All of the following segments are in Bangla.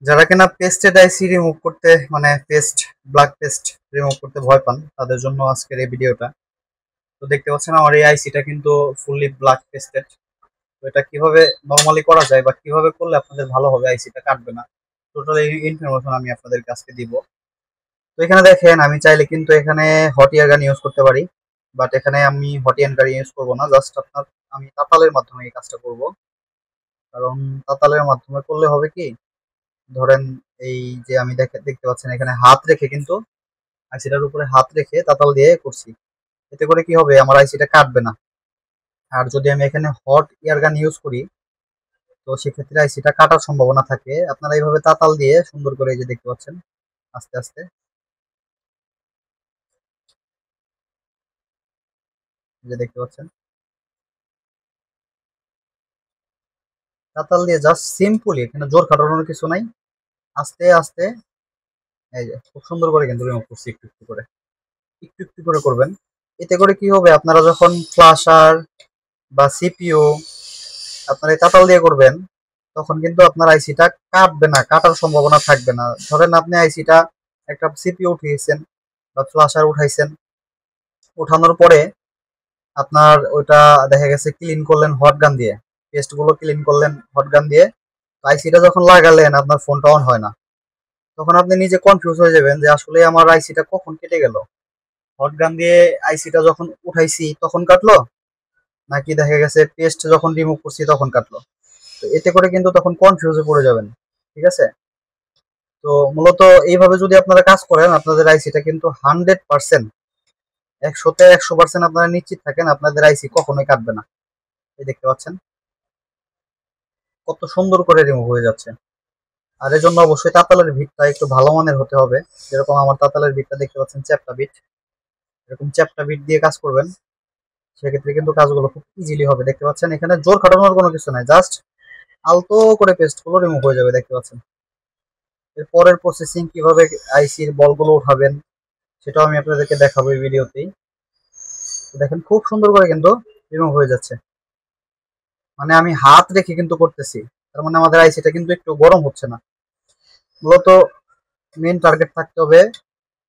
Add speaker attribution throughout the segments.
Speaker 1: যারা কিনা পেস্টেড আইসি রিমুভ করতে মানে ব্ল্যাক পেস্ট রিমুভ করতে ভয় পান তাদের জন্য আজকের এই ভিডিওটা। তো দেখতে পাচ্ছেন আমার এই আইসিটা কিন্তু ফুললি ব্ল্যাক পেস্টেড। তো এটা কিভাবে নর্মালি করা যায় বা কিভাবে করলে আপনাদের ভালো হবে, আইসিটা কাটবে না, টোটাল ইনফরমেশন আমি আপনাদেরকে আজকে দিব। তো এখানে দেখেন আমি চাইলে কিন্তু এখানে হট এয়ার গান ইউজ করতে পারি, বাট এখানে আমি হট এয়ার গান ইউজ করবো না। জাস্ট আমি তাতালের মাধ্যমে এই কাজটা করব। কারণ তাতালের মাধ্যমে করলে হবে কি, ধরেন এই যে আমি দেখতে পাচ্ছেন এখানে হাত রেখে কিন্তু আইসিটার উপরে হাত রেখে তাতাল দিয়ে করছি। এতে করে কি হবে, আমার আইসিটা কাটবে না। আর যদি আমি এখানে হট এয়ার গান ইউজ করি তো সেক্ষেত্রে আইসিটা কাটার সম্ভাবনা থাকে। আপনারা এইভাবে তাতাল দিয়ে সুন্দর করে এই যে দেখতে পাচ্ছেন আস্তে আস্তে এই যে দেখতে পাচ্ছেন তাতাল দিয়ে জাস্ট সিম্পলি, এখানে জোর খাটানোর কিছু নাই, আস্তে আস্তে এই যে খুব সুন্দর করে কিন্তু রিমুভ করছি একটু একটু করে, একটু একটু করে করবেন। এতে করে কি হবে, আপনারা যখন ফ্ল্যাশার বা সিপিইউ আপনারা এই তাতাল দিয়ে করবেন তখন কিন্তু আপনার আইসিটা কাটবে না, কাটার সম্ভাবনা থাকবে না। ধরেন আপনি আইসিটা একটা সিপিইউ উঠিয়েছেন বা ফ্ল্যাশার উঠাইছেন, উঠানোর পরে আপনার ওইটা দেখা গেছে ক্লিন করলেন হট গান দিয়ে, পেস্ট গুলো ক্লিন করলেন হট গান দিয়ে, আইসিটা যখন লাগালেন আপনার ফোনটা অন হয় না। তখন আপনি নিজে কনফিউজ হয়ে যাবেন যে আসলে আমার আইসিটা কখন কেটে গেল, হট গান দিয়ে আইসিটা যখন উঠাইছি তখন কাটলো, নাকি দেখা গেছে পেস্ট যখন রিমুভ করছি তখন কাটলো। তো এতে করে কিন্তু তখন কনফিউজে পড়ে যাবেন। ঠিক আছে? তো মূলত এইভাবে যদি আপনারা কাজ করেন আপনাদের আইসিটা কিন্তু 100%, 100-তে 100% আপনারা নিশ্চিত থাকেন আপনাদের আইসি কখনোই কাটবে না। এই দেখতে পাচ্ছেন কত সুন্দর করে রিমুভ হয়ে যাচ্ছে। আর এর জন্য অবশ্যই তাতালের বিটটা একটু ভালো মানের হতে হবে। যেরকম আমার তাতালের বিটটা দেখতে পাচ্ছেন চ্যাপ্টা বিট, এরকম চ্যাপ্টা বিট দিয়ে কাজ করবেন, সেক্ষেত্রে কিন্তু কাজগুলো খুব ইজিলি হবে। দেখতে পাচ্ছেন এখানে জোর খাটানোর কোনো কিছু নাই, জাস্ট আলতো করে পেস্ট গুলো রিমুভ হয়ে যাবে। দেখতে পাচ্ছেন এর পরের প্রসেসিং কিভাবে আইসির বলগুলো উঠাবেন সেটাও আমি আপনাদেরকে দেখাবো এই ভিডিওতেই। দেখেন খুব সুন্দর করে কিন্তু রিমুভ হয়ে যাচ্ছে, মানে আমি হাত রেখে কিন্তু করতেছি, তার মানে আমাদের আইসিটা কিন্তু একটু গরম হচ্ছে না। মূলত মেন টার্গেট থাকতে হবে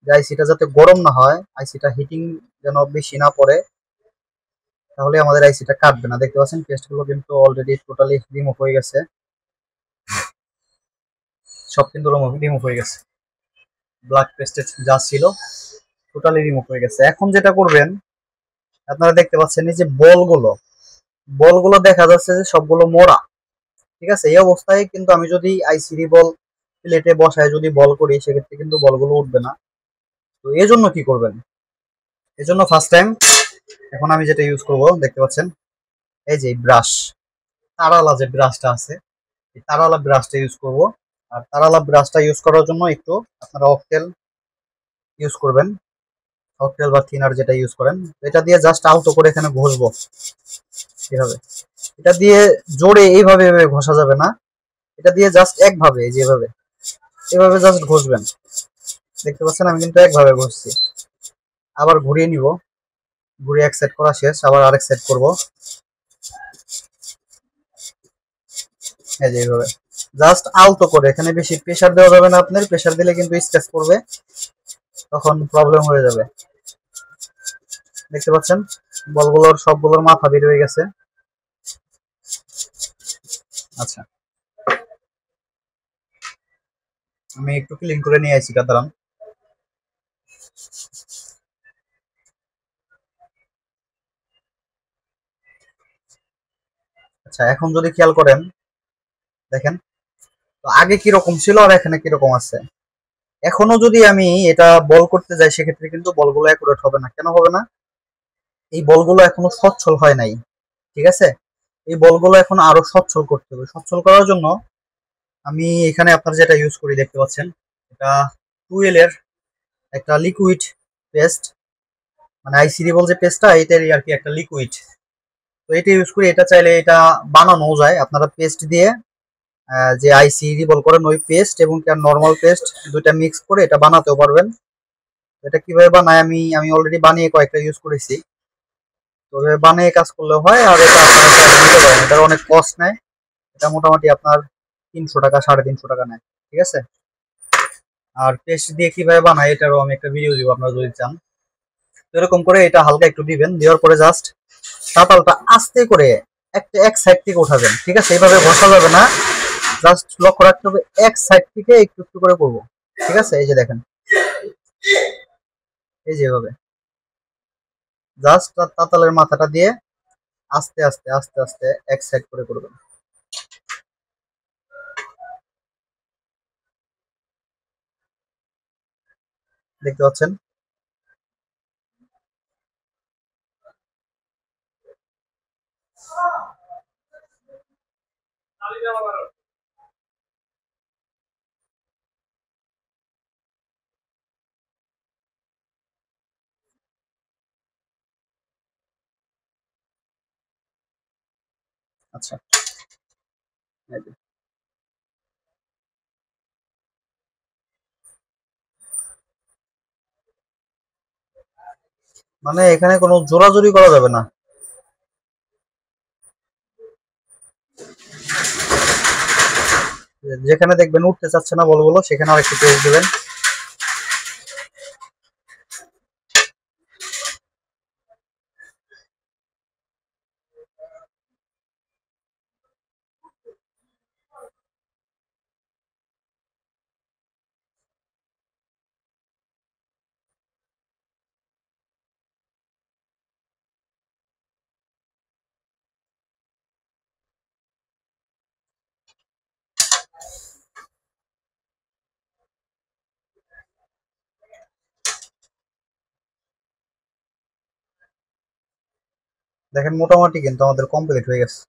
Speaker 1: যে আইসিটা যাতে গরম না হয়, আইসিটা হিটিং যেন বেশি না পড়ে, তাহলে আমাদের আইসিটা কাটবে না। দেখতে পাচ্ছেন পেস্টগুলো কিন্তু অলরেডি টোটালি রিমুভ হয়ে গেছে, সব কিন্তু রিমুভ হয়ে গেছে, ব্ল্যাক পেস্টেড যা ছিল টোটালি রিমুভ হয়ে গেছে। এখন যেটা করবেন আপনারা দেখতে পাচ্ছেন এই যে বলগুলো, বলগুলো দেখা যাচ্ছে যে সবগুলো মোড়া। ঠিক আছে? এই অবস্থায় কিন্তু আমি যদি আইসিডি বল প্লেটে বসায় যদি বল করি সেক্ষেত্রে কিন্তু বলগুলো উঠবে না। তো এই জন্য কি করবেন, এই জন্য ফার্স্ট টাইম এখন আমি যেটা ইউজ করব দেখতে পাচ্ছেন এই যে ব্রাশ, তারালা যে ব্রাশটা আছে এই তারালা ব্রাশটা ইউজ করব। আর তারালা ব্রাশটা ইউজ করার জন্য একটু আপনারা অকটেল ইউজ করবেন, অকটেল বা থিনার যেটা ইউজ করেন। এটা দিয়ে জাস্ট আলতো করে এখানে ঘষবো এভাবে। এটা দিয়ে জোরে এইভাবে ঘষা যাবে না, এটা দিয়ে জাস্ট একভাবে যেভাবে এভাবে জাস্ট ঘষবেন। দেখতে পাচ্ছেন আমি কিন্তু একভাবে ঘষছি, আবার ঘুরিয়ে নিব, ঘুরিয়ে এক সেট করা শেষ, আবার আরেক সেট করব। এই যে এইভাবে জাস্ট আলতো করে, এখানে বেশি প্রেসার দেওয়া যাবে না, আপনার প্রেসার দিলে কিন্তু স্ক্র্যাচ করবে, তখন প্রবলেম হয়ে যাবে। দেখতে পাচ্ছেন বলগুলোর সবগুলোর মাথা বের হয়ে গেছে। আচ্ছা আমি একটু ক্লিন করে নিয়ে আসছি দাঁড়ান। আচ্ছা এখন যদি খেয়াল করেন দেখেন তো আগে কিরকম ছিল আর এখানে কিরকম আছে। এখনো যদি আমি এটা বল করতে যাই সেক্ষেত্রে কিন্তু বলগুলো অ্যাকুরেট হবে না। কেন হবে না, এই বলগুলো এখনো সচ্ছল হয় নাই। ঠিক আছে? এই বলগুলো এখন আরো সচ্ছল করতে হবে। সচ্ছল করার জন্য আমি এখানে আপনার যেটা ইউজ করি দেখতে পাচ্ছেন এটা টুয়েল এর একটা লিকুইড পেস্ট, মানে আইসিডি বল যে পেস্টটা এটারই আর কি একটা লিকুইড। তো এটা ইউজ করি, এটা চাইলে এটা বানানো যায় আপনারা পেস্ট দিয়ে, যে আইসি রিবল করেন ওই পেস্ট এবং নর্মাল পেস্ট দুইটা মিক্স করে এটা বানাতেও পারবেন। এটা কিভাবে বানায় আমি অলরেডি বানিয়ে কয়েকটা ইউজ করেছি। তো বানিয়ে কাজ করলে হয়, আর এটা আপনারা চাইলে নিতে পারেন, এটার অনেক কস্ট নেয়। এটা মোটামুটি আপনার 300 টাকা 350 টাকা নেয়, ঠিক আছে। আর পেস্ট দিয়ে কিভাবে বানায় এটারও আমি একটা ভিডিও দিব আপনারা যদি চান। এরকম করে এটা হালকা একটু দিবেন, দেওয়ার পরে জাস্ট চাতালটা আস্তে করে একটা এক সাইড থেকে উঠাবেন, ঠিক আছে। এইভাবে ঘষা যাবে না, জাস্ট লক্ষ্য রাখতে হবে এক সাইড থেকে একটু একটু করে করবো, ঠিক আছে। এই যে দেখেন, এই যে এভাবে জাস্ট তাতালের মাথাটা দিয়ে আস্তে আস্তে আস্তে আস্তে এক সাইড করে করবেন। দেখতে পাচ্ছেন? আচ্ছা, এই যে। মানে এখানে কোনো জোরাজুরি করা যাবে না। যেখানে দেখবেন উঠতে চাচ্ছে না বলগুলো, সেখানে আরেকটু পেস্ট দিবেন। দেখেন মোটামুটি কিন্তু আমাদের কমপ্লিট হয়ে গেছে।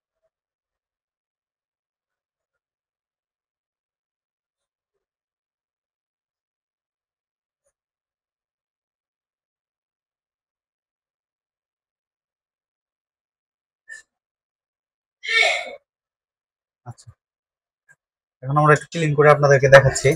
Speaker 1: আচ্ছা, এখন আমরা একটু ক্লিন করে আপনাদেরকে দেখাচ্ছি।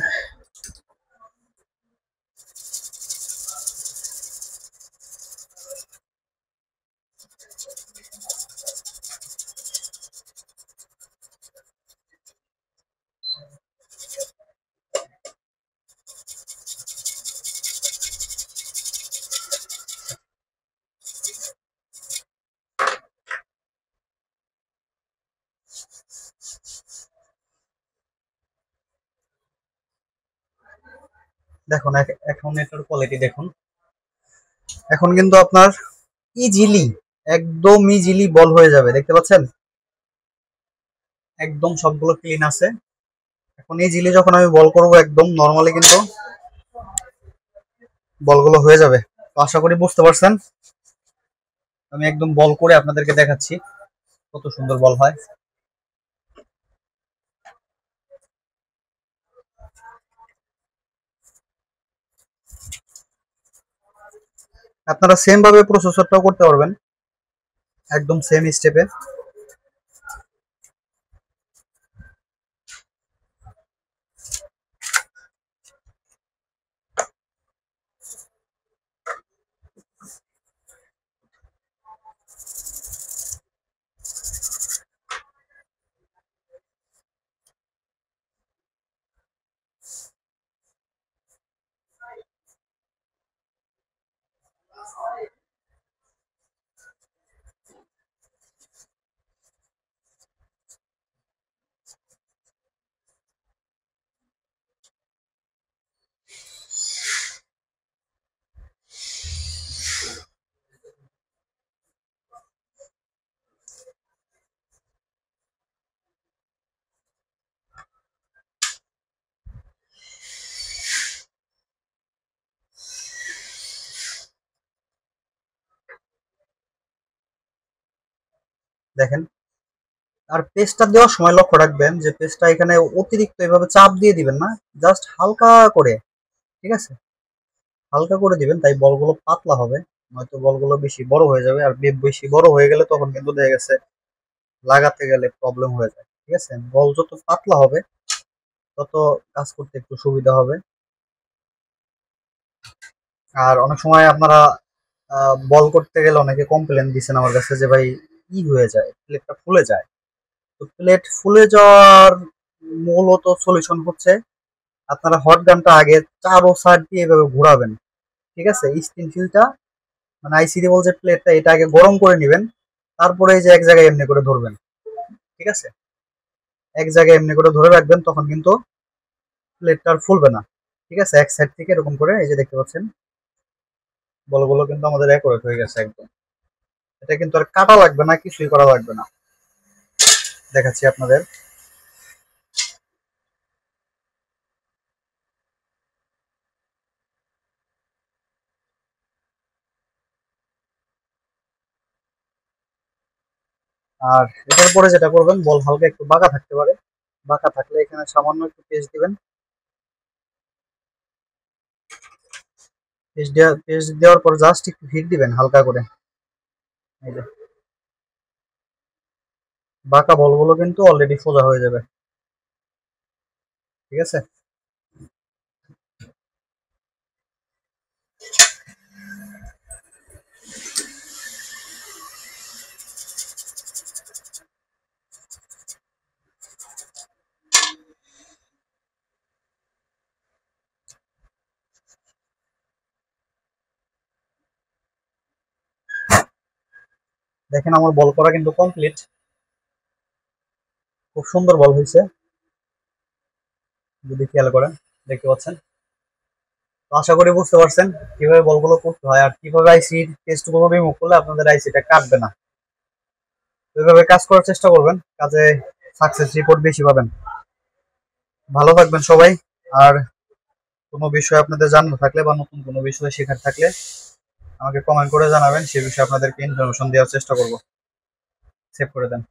Speaker 1: দেখুন এখন এটার কোয়ালিটি দেখুন। এখন কিন্তু আপনার ইজিলি, একদম ইজিলি বল হয়ে যাবে, দেখতে পাচ্ছেন? একদম সবগুলো ক্লিন আছে। এখন ইজিলি যখন আমি বল করব একদম নরমালি কিন্তু বলগুলো হয়ে যাবে। তো আশা করি বুঝতে পারছেন। আমি একদম বল করে আপনাদেরকে দেখাচ্ছি কত সুন্দর বল হয়। আপনারা সেম ভাবে প্রসেসরটাও করতে পারবেন, একদম সেম স্টেপে। দেখেন, আর পেস্টটা দেওয়ার সময় লক্ষ্য রাখবেন যে পেস্টটা এখানে অতিরিক্ত এভাবে চাপ দিয়ে দিবেন না, জাস্ট হালকা করে, ঠিক আছে। হালকা করে দিবেন, তাই বলগুলো পাতলা হবে। নয়তো বলগুলো বেশি বড় হয়ে যাবে, আর বেশি বড় হয়ে গেলে তখন কিন্তু দেখা গেছে লাগাতে গেলে প্রবলেম হয়ে যায়, ঠিক আছে। বল যত পাতলা হবে তত কাজ করতে একটু সুবিধা হবে। আর অনেক সময় আপনারা বল করতে গেলে অনেকে কমপ্লেন দিচ্ছেন আমার কাছে যে ভাই হয়ে যায়, প্লেটটা ফুলে যায়। তো প্লেট ফুলে যাওয়ার মূলত সলিউশন হচ্ছে আপনারা হট গানটা আগে চারো সাইড দিয়ে এভাবে ঘোরাবেন। ঠিক আছে, স্টিম ফিলটা মানে আইসি কেবল যে প্লেটটা এটা আগে গরম করে নেবেন, তারপরে এই যে এক জায়গায় এমনি করে ধরবেন। ঠিক আছে, এক জায়গায় এমনি করে ধরে রাখবেন, তখন কিন্তু প্লেটটা আর ফুলবে না। ঠিক আছে, এক সাইড থেকে এরকম করে এই যে দেখতে পাচ্ছেন বলগুলো কিন্তু আমাদের অ্যাকুরেট হয়ে গেছে একদম। এটা কিন্তু আর কাটা লাগবে না, কিছুই করা লাগবে না। দেখাচ্ছি আপনাদের। আর এটার পরে যেটা করবেন, বল হালকা একটু বাঁকা থাকতে পারে, বাঁকা থাকলে এখানে সামান্য একটু পেস্ট দিবেন। পেস্ট দেওয়ার পর জাস্ট একটু হিট দিবেন হালকা করে। এই যে বাঁকা বলগুলো কিন্তু অলরেডি সোজা হয়ে যাবে। ঠিক আছে, দেখেন আমার বল করা কিন্তু কমপ্লিট। খুব সুন্দর বল হয়েছে, যদি খেয়াল করেন দেখতে পাচ্ছেন। তো আশা করি বুঝতে পারছেন কিভাবে বলগুলো করতে হয় আর কিভাবে আইসি টেস্ট গুলো রিমুভ করলে আপনাদের আইসিটা কাটবে না। ওইভাবে কাজ করার চেষ্টা করবেন, কাজে সাকসেস রিপোর্ট বেশি পাবেন। ভালো থাকবেন সবাই। আর কোনো বিষয় আপনাদের জানার থাকলে বা নতুন কোনো বিষয় শেখার থাকলে আমাকে কমেন্ট করে জানাবেন, সে বিষয়ে আপনাদেরকে ইনফরমেশন দেওয়ার চেষ্টা করব। সেভ করে দেন।